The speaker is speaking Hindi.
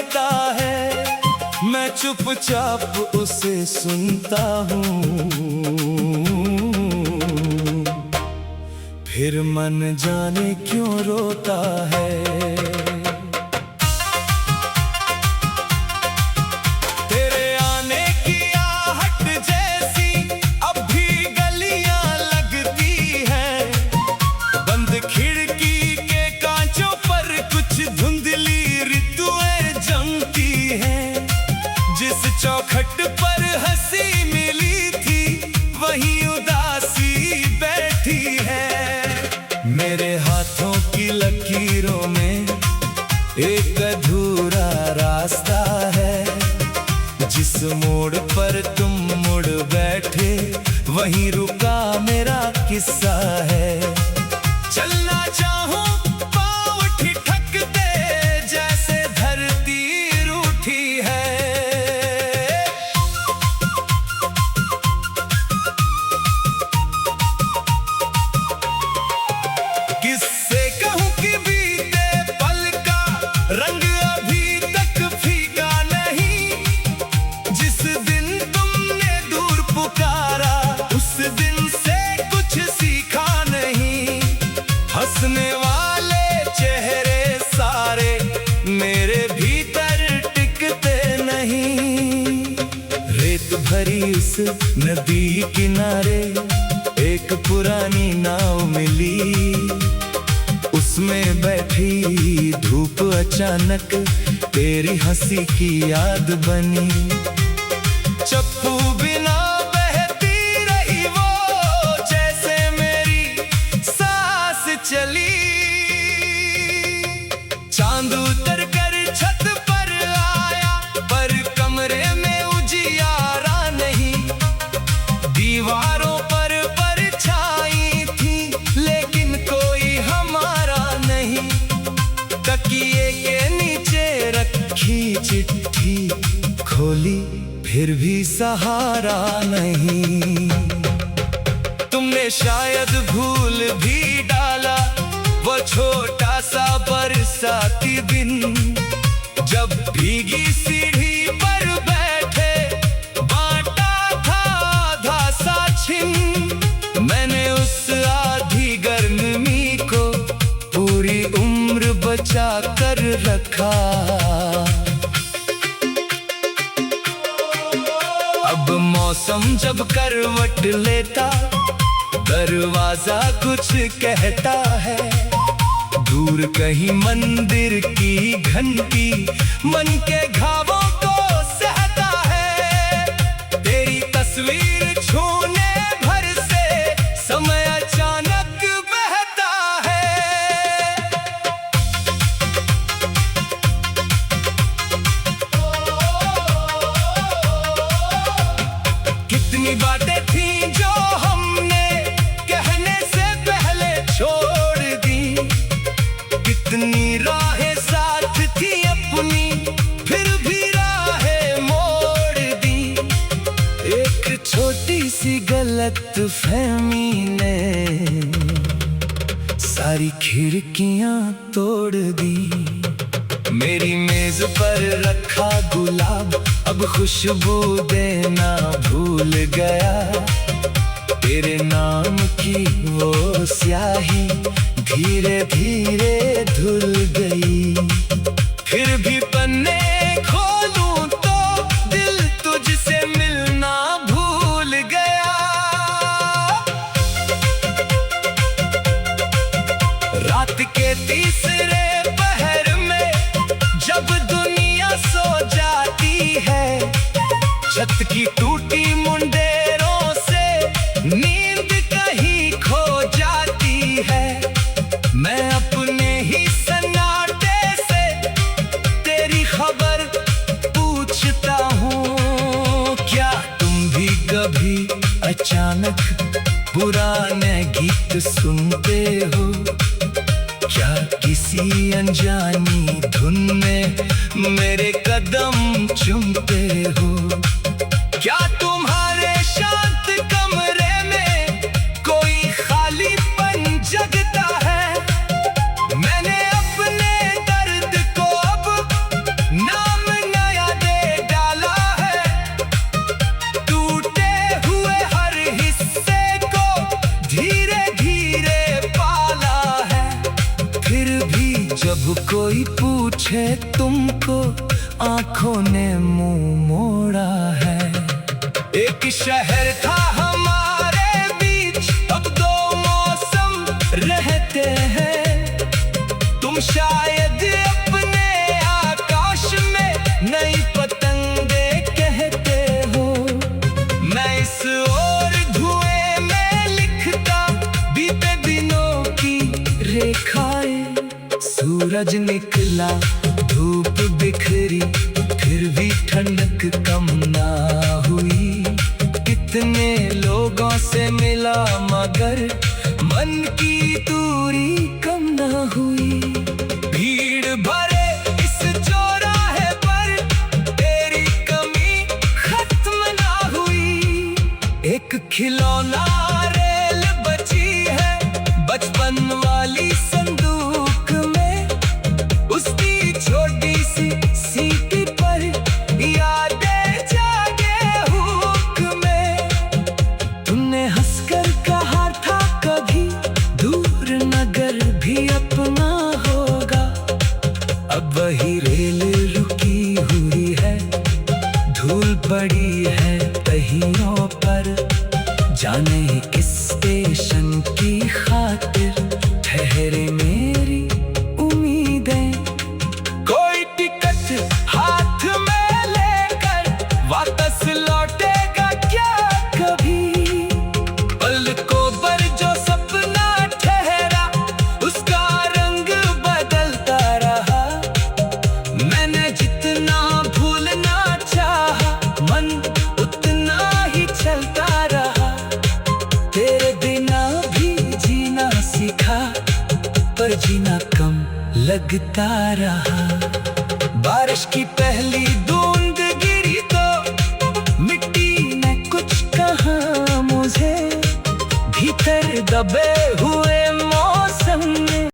कहता है, मैं चुपचाप उसे सुनता हूँ। फिर मन जाने क्यों रोता है। तेरे आने की आहट जैसी अब भी गलियां लगती हैं। बंद खिड़की के कांचों पर कुछ धुंधली ऋतुएं जमती हैं। जिस चौखट पर हंसी मिली थी वहीं उदासी बैठी है। मेरे हाथों की लकीरों में एक अधूरा रास्ता है। जिस मोड़ पर तुम मुड़ बैठे वहीं रुका मेरा किस्सा है। चलना चाहूं पाँव ठिठक दे जैसे धरती रूठी है। किससे कहूं कि बीते पल का रंग अभी तक फीका नहीं। जिस दिन तुमने दूर पुकारा उस दिन से कुछ सीखा नहीं। हंसने वाले चेहरे सारे मेरे भीतर टिकते नहीं। रेत भरी उस नदी किनारे एक पुरानी नाव मिली। उसमें बैठी धूप अचानक तेरी हंसी की याद बनी। चप्पू बिना बहती रही वो जैसे मेरी सांस चली। चांद उतर कर छत पर आया पर कमरे में उजियारा नहीं। दीवारों पर परछाई थी लेकिन कोई हमारा नहीं। तकिए के नीचे रखी चिट्ठी खोली फिर भी सहारा नहीं। तुमने शायद भूल भी डाला वो छोटा सा बरसाती दिन। जब भीगी सीढ़ी पर बैठे बांटा था आधा सा छिन। मैंने उस आधी गर्मी को पूरी उम्र बचा कर रखा। अब मौसम जब करवट लेता दरवाजा कुछ कहता है। दूर कहीं मंदिर की घंटी मन के घावों को सहता है। तेरी तस्वीर छूने भर से समय अचानक बहता है। कितनी बातें थी जो हमने कहने से पहले छोड़ दी। कितनी राहें साथ थी अपनी फिर भी राहें मोड़ दी। एक छोटी सी गलतफहमी ने सारी खिड़कियां तोड़ दी। मेरी मेज पर रखा गुलाब अब खुशबू देना भूल गया। तेरे नाम की वो स्याही धीरे धीरे धुल गई। फिर भी पन्ने खोलूं तो दिल तुझसे मिलना भूल गया। रात के तीसरे पहर में जब दुनिया सो जाती है। छत की टूटी मुंडेरों से नींद कहीं खो जाती है। मैं अपने ही सन्नाटे से तेरी खबर पूछता हूँ। क्या तुम भी कभी अचानक पुराने गीत सुनते हो? क्या किसी अनजानी धुन में मेरे कदम चूमते हो? क्या तुम्हारे शांत कमरे में कोई खालीपन जगता है? मैंने अपने दर्द को अब नाम फिर भी जब कोई पूछे तुमको, आंखों ने मुंह मोड़ा है। एक शहर था हमारे बीच, अब दो मौसम रहते हैं। तुम शायद अपने आकाश में नई पतंगे कहते हो। मैं इस ओर धुएं में लिखता बीते दिनों की रेखाएं। सूरज निकला, धूप बिखरी, फिर भी ठंडक कम ना हुई। कितने लोगों से मिला मगर मन की दूरी कम ना हुई। भीड़ भरे इस चौराहे पर तेरी कमी खत्म ना हुई। एक खिलौना रेल बची है बचपन वाली संदूक में, उसकी छोटी सी सीटी पर यादें जागे हुक में। तुमने हंसकर कहा था कभी दूर नगर भी अपना होगा। अब वही रेल रुकी हुई है, धूल पड़ी है पहियों पर। जाने किस स्टेशन की खातिर ठहरे मेरी उम्मीदें। कोई टिकट हाथ में लेकर वापस लौटेगा क्या कभी? पलकों पर जो सपना ठहरा उसका रंग बदलता रहा। मैंने जितना भूलना चाहा मन उतना ही चलता रहा। तेरे बिना भी जीना सीखा पर जीना कम लगता रहा। बारिश की पहली बूंद गिरी तो मिट्टी ने कुछ कहा मुझे। भीतर दबे